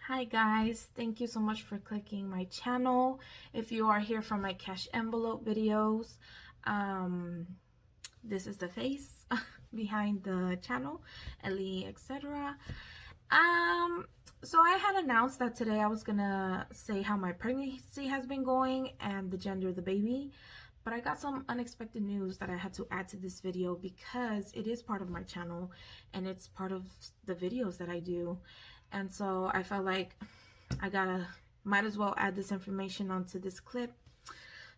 Hi guys, thank you so much for clicking my channel. If you are here from my cash envelope videos, um, this is the face behind the channel, Ellie, etc. Um, so I had announced that today I was gonna say how my pregnancy has been going and the gender of the baby, but I got some unexpected news that I had to add to this video because it is part of my channel and it's part of the videos that I do. And so I felt like might as well add this information onto this clip.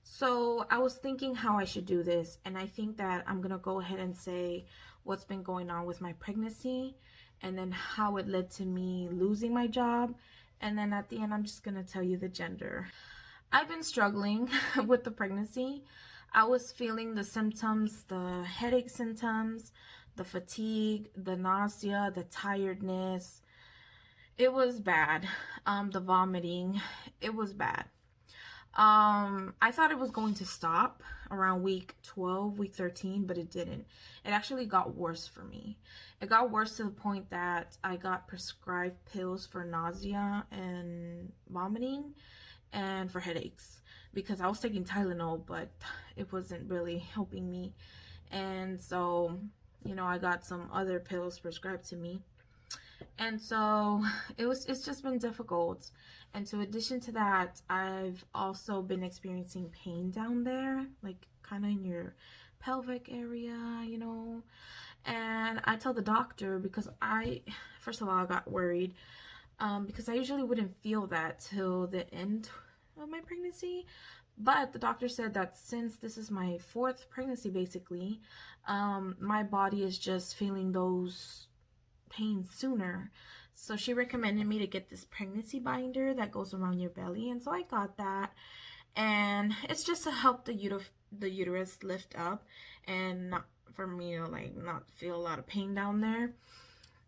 So I was thinking how I should do this, and I think that I'm gonna go ahead and say what's been going on with my pregnancy and then how it led to me losing my job, and then at the end I'm just gonna tell you the gender. I've been struggling with the pregnancy. I was feeling the symptoms, the headache symptoms, the fatigue, the nausea, the tiredness. It was bad. The vomiting, it was bad. I thought it was going to stop around week 12, week 13, but it didn't. It actually got worse for me. It got worse to the point that I got prescribed pills for nausea and vomiting and for headaches because I was taking Tylenol, but it wasn't really helping me. And so, I got some other pills prescribed to me. And so it's just been difficult. And to addition to that, I've also been experiencing pain down there, like kind of in your pelvic area, and I tell the doctor because first of all, I got worried because I usually wouldn't feel that till the end of my pregnancy. But the doctor said that since this is my fourth pregnancy, basically, my body is just feeling those pain sooner. So she recommended me to get this pregnancy binder that goes around your belly, and so I got that. And it's just to help the uterus lift up and not for me to not feel a lot of pain down there.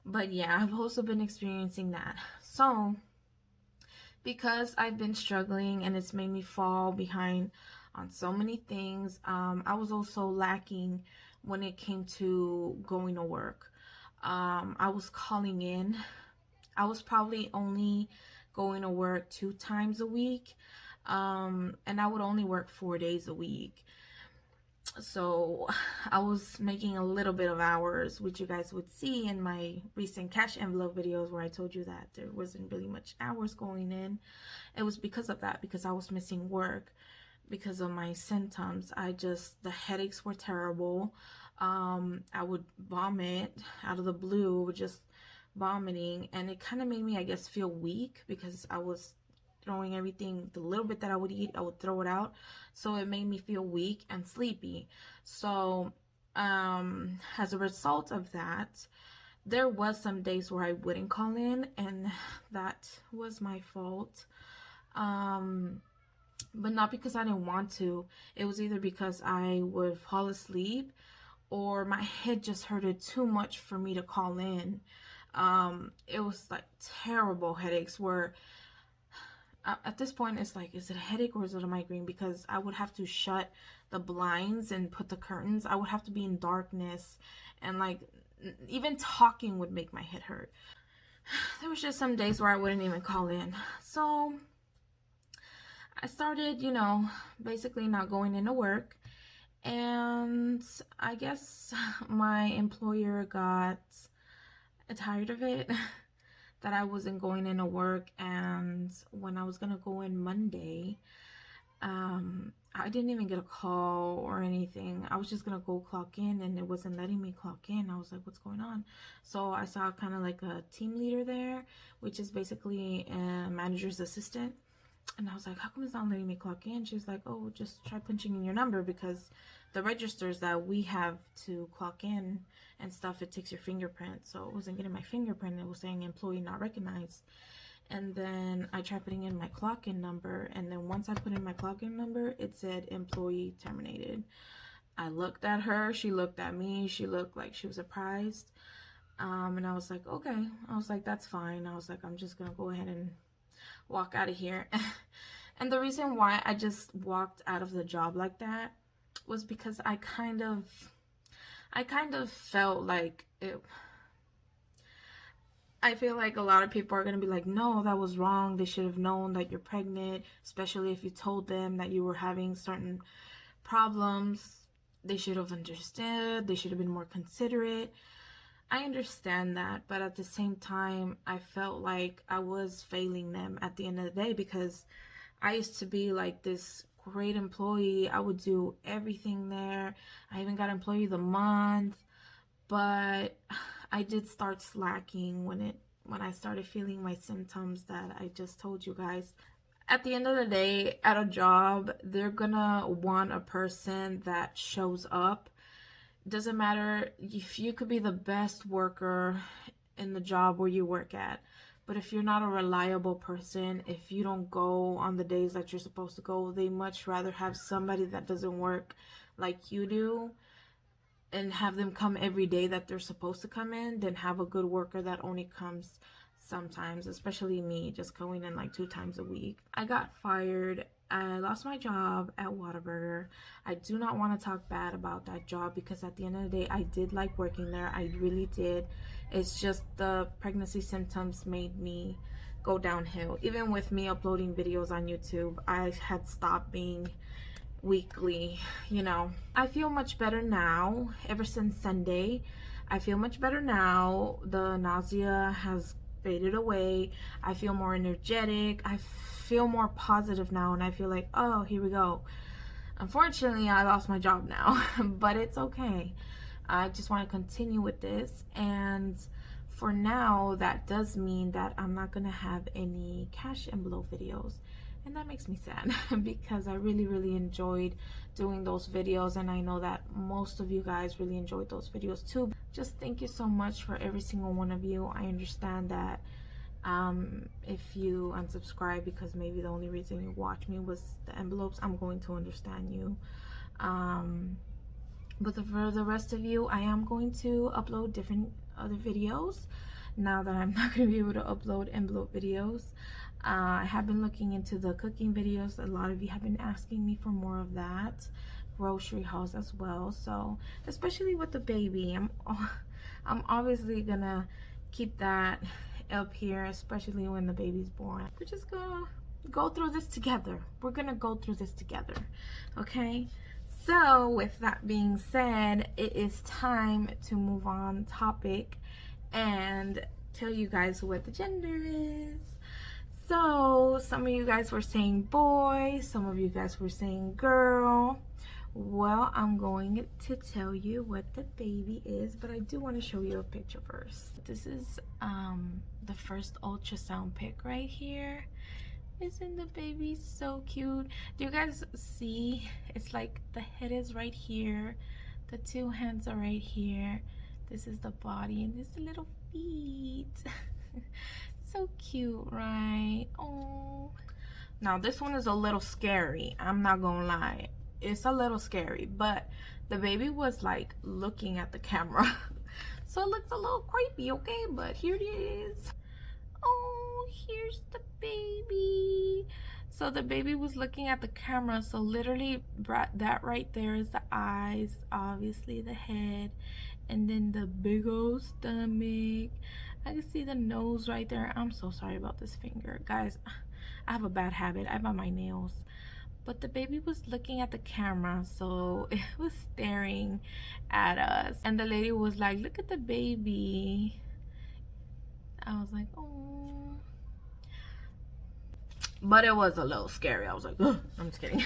But yeah, I've also been experiencing that. So because I've been struggling and it's made me fall behind on so many things, I was also lacking when it came to going to work. I was calling in. I was probably only going to work 2 times a week, and I would only work 4 days a week. So I was making a little bit of hours, which you guys would see in my recent cash envelope videos where I told you that there wasn't really much hours going in. It was because of that, because I was missing work because of my symptoms. The headaches were terrible. I would vomit out of the blue, just vomiting, and it kind of made me, I guess, feel weak because I was throwing everything, the little bit that I would eat, I would throw it out. So it made me feel weak and sleepy. So as a result of that, there was some days where I wouldn't call in, and that was my fault. But not because I didn't want to. It was either because I would fall asleep or my head just hurted too much for me to call in. It was like terrible headaches where at this point it's like, is it a headache or is it a migraine? Because I would have to shut the blinds and put the curtains. I would have to be in darkness, and even talking would make my head hurt. There was just some days where I wouldn't even call in. So I started, basically not going into work. And I guess my employer got tired of it that I wasn't going into work. And when I was going to go in Monday, I didn't even get a call or anything. I was just going to go clock in, and it wasn't letting me clock in. I was like, what's going on? So I saw kind of like a team leader there, which is basically a manager's assistant. And I was like, how come it's not letting me clock in? She was like, oh, just try punching in your number, because the registers that we have to clock in and stuff, it takes your fingerprint. So it wasn't getting my fingerprint. It was saying employee not recognized. And then I tried putting in my clock in number. And then once I put in my clock in number, it said employee terminated. I looked at her. She looked at me. She looked like she was surprised. And I was like, okay. I was like, that's fine. I was like, I'm just going to go ahead and walk out of here. And the reason why I just walked out of the job like that was because I kind of felt like I feel like a lot of people are going to be like, no, that was wrong. They should have known that you're pregnant, especially if you told them that you were having certain problems. They should have understood. They should have been more considerate. I understand that, but at the same time, I felt like I was failing them at the end of the day, because I used to be like this great employee. I would do everything there. I even got employee of the month, but I did start slacking when I started feeling my symptoms that I just told you guys. At the end of the day, at a job, they're gonna want a person that shows up. Doesn't matter if you could be the best worker in the job where you work at, but if you're not a reliable person, if you don't go on the days that you're supposed to go, they much rather have somebody that doesn't work like you do and have them come every day that they're supposed to come in than have a good worker that only comes sometimes, especially me, just going in like 2 times a week. I got fired. I lost my job at Whataburger. I do not want to talk bad about that job, because at the end of the day, I did like working there. I really did. It's just the pregnancy symptoms made me go downhill. Even with me uploading videos on YouTube, I had stopped being weekly, you know. I feel much better now. Ever since Sunday, I feel much better now. The nausea has faded away. I feel more energetic. I feel more positive now, and I feel like, oh, here we go. Unfortunately, I lost my job now, but it's okay. I just want to continue with this, and for now, that does mean that I'm not gonna have any cash envelope videos. And that makes me sad because I really enjoyed doing those videos, and I know that most of you guys really enjoyed those videos too. Just thank you so much for every single one of you. I understand that if you unsubscribe because maybe the only reason you watch me was the envelopes, I'm going to understand you. But for the rest of you, I am going to upload different other videos now that I'm not going to be able to upload envelope videos. I have been looking into the cooking videos. A lot of you have been asking me for more of that. Grocery hauls as well. So especially with the baby, I'm obviously gonna keep that up here, especially when the baby's born. We're just gonna go through this together. We're gonna go through this together, okay? So with that being said, it is time to move on topic and tell you guys what the gender is. So some of you guys were saying boy, some of you guys were saying girl. Well, I'm going to tell you what the baby is, but I do want to show you a picture first. This is the first ultrasound pic right here. Isn't the baby so cute? Do you guys see? It's like the head is right here, the 2 hands are right here, this is the body, and this is the little feet. So cute, right? Oh, now this one is a little scary, I'm not gonna lie. It's a little scary, but the baby was like looking at the camera. So it looks a little creepy, okay? But here it is. Oh, here's the baby. So the baby was looking at the camera, so literally that right there is the eyes, obviously the head, and then the big old stomach. I can see the nose right there. I'm so sorry about this finger, guys. I have a bad habit, I bite my nails. But the baby was looking at the camera, so it was staring at us, and the lady was like, look at the baby. I was like, oh. But it was a little scary. I was like, ugh. I'm just kidding.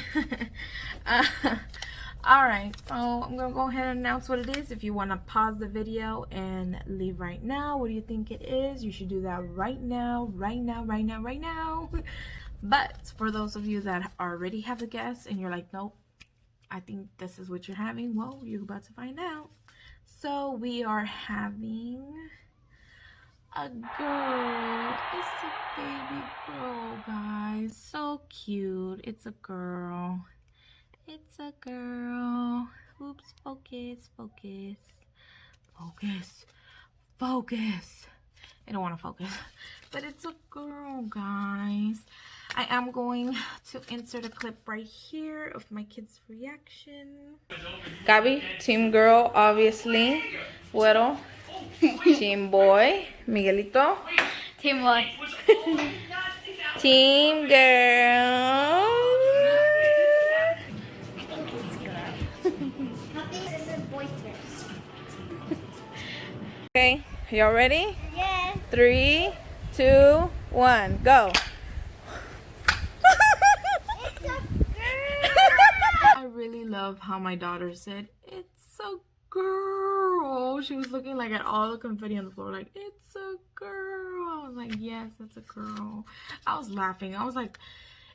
All right, so I'm gonna go ahead and announce what it is. If you want to pause the video and leave right now, what do you think it is? You should do that right now. But for those of you that already have a guess and you're like, nope, I think this is what you're having, well, you're about to find out. So we are having a girl. It's a baby girl, guys. So cute. It's a girl. It's a girl. Oops, focus. I don't want to focus. But it's a girl, guys. I am going to insert a clip right here of my kid's reaction. Gabi, team girl, obviously. Güero, Team boy. Miguelito. Team boy. Team girl. Okay, y'all ready? Yeah. 3, 2, 1, go. It's a girl. I really love how my daughter said, "It's a girl." She was looking like at all the confetti on the floor, like, "It's a girl." I was like, "Yes, it's a girl." I was laughing. I was like,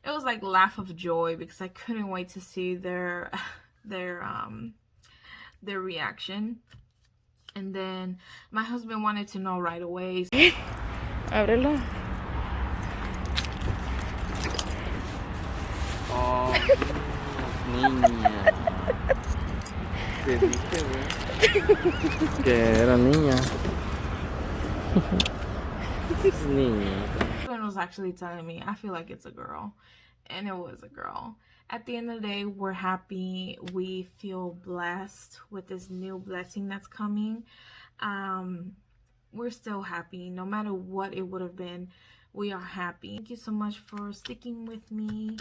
it was like laugh of joy because I couldn't wait to see their reaction. And then my husband wanted to know right away. Ábrelo. Oh, niña. Te dije, güey, que era niña. Niña. My husband was actually telling me, I feel like it's a girl. And it was a girl. At the end of the day, we're happy. We feel blessed with this new blessing that's coming. We're still happy. No matter what it would have been, we are happy. Thank you so much for sticking with me.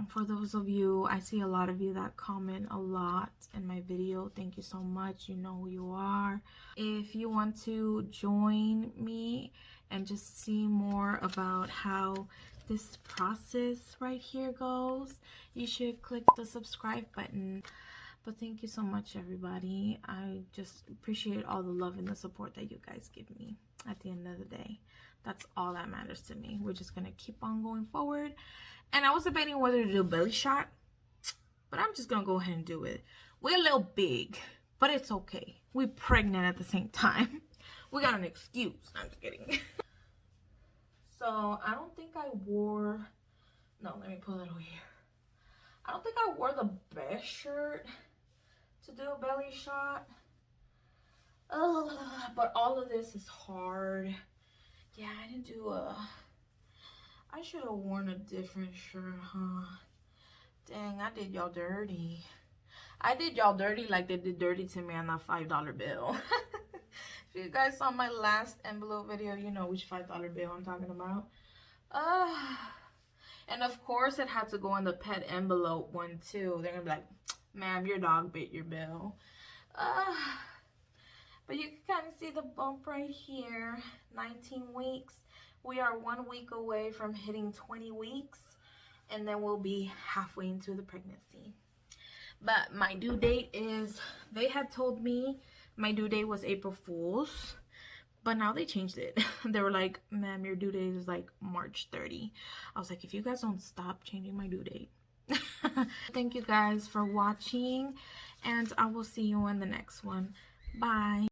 For those of you, I see a lot of you that comment a lot in my video. Thank you so much. You know who you are. If you want to join me and just see more about how this process right here goes, you should click the subscribe button. But thank you so much, everybody. I just appreciate all the love and the support that you guys give me. At the end of the day, that's all that matters to me. We're just gonna keep on going forward. And I was debating whether to do a belly shot, but I'm just gonna go ahead and do it. We're a little big, but it's okay. We're pregnant at the same time. We got an excuse. I'm just kidding. So I don't think I wore, no, let me pull it over here. I don't think I wore the best shirt to do a belly shot. But all of this is hard. Yeah, I didn't do I should have worn a different shirt, huh? Dang, I did y'all dirty. I did y'all dirty like they did dirty to me on that $5 bill. If you guys saw my last envelope video, you know which $5 bill I'm talking about. And of course it had to go in the pet envelope one too. They're gonna be like, "Ma'am, your dog bit your bill." But you can kind of see the bump right here. 19 weeks. We are 1 week away from hitting 20 weeks. And then we'll be halfway into the pregnancy. But my due date is, they had told me my due date was April Fool's. But now they changed it. They were like, "Ma'am, your due date is like March 30. I was like, if you guys don't stop changing my due date. Thank you guys for watching. And I will see you in the next one. Bye.